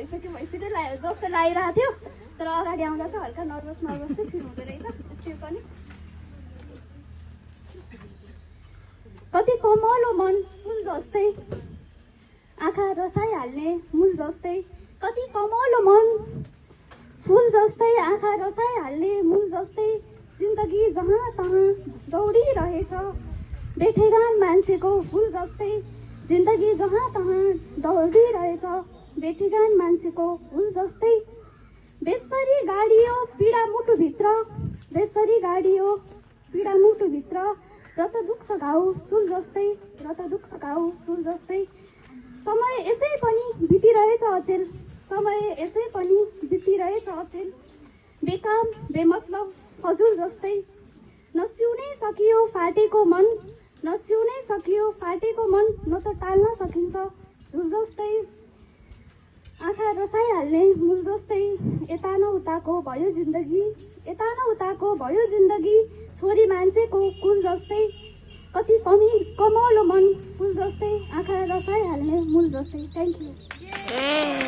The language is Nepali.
भइसक्यो जस्तो लागिरहेको थियो, तर अगाडि आउँदा चाहिँ हल्का नर्भस चाहिँ फिल हुँदो रहेछ। त्यस्तै पनि कति कमलो मन फुल जस्तै, आँखा रसाइहाल्ने मूल जस्तै, कति कमलो मन फुल जस्तै, आँखा रसाइहाल्ने मूल जस्तै, जिन्दगी जहाँ तहाँ दौडिरहेछ बेठेगान मान्छेको फुल जस्तै, जिन्दगी जहाँ तहाँ दौडिरहेछ बेठेगान मान्छेको फुल जस्तै, बेसरी गाडियो पीडा मुटुभित्र, बेसरी गाडियो पीडा मुटुभित्र, र त दुख्छ घाउ सुल जस्तै, र त दुख्छ घाउ सुल जस्तै, समय यसै पनि बितिरहेछ अचेल, समय यसै पनि बितिरहेछ अचेल, बेकाम बेमतलब फजुल जस्तै, नसिउनै सकियो फाटेको मन, नसिउनै सकियो फाटेको मन, न त टाल्न सकिन्छ झुल जस्तै, आँखा रसाइहाल्ने मूल जस्तै, यता न उताको भयो जिन्दगी, यता न उताको भयो जिन्दगी, छोरी मान्छेको कुल जस्तै, कति कमलो मन फुल जस्तै, आँखा रसाइहाल्ने मूल जस्तै। Thank you.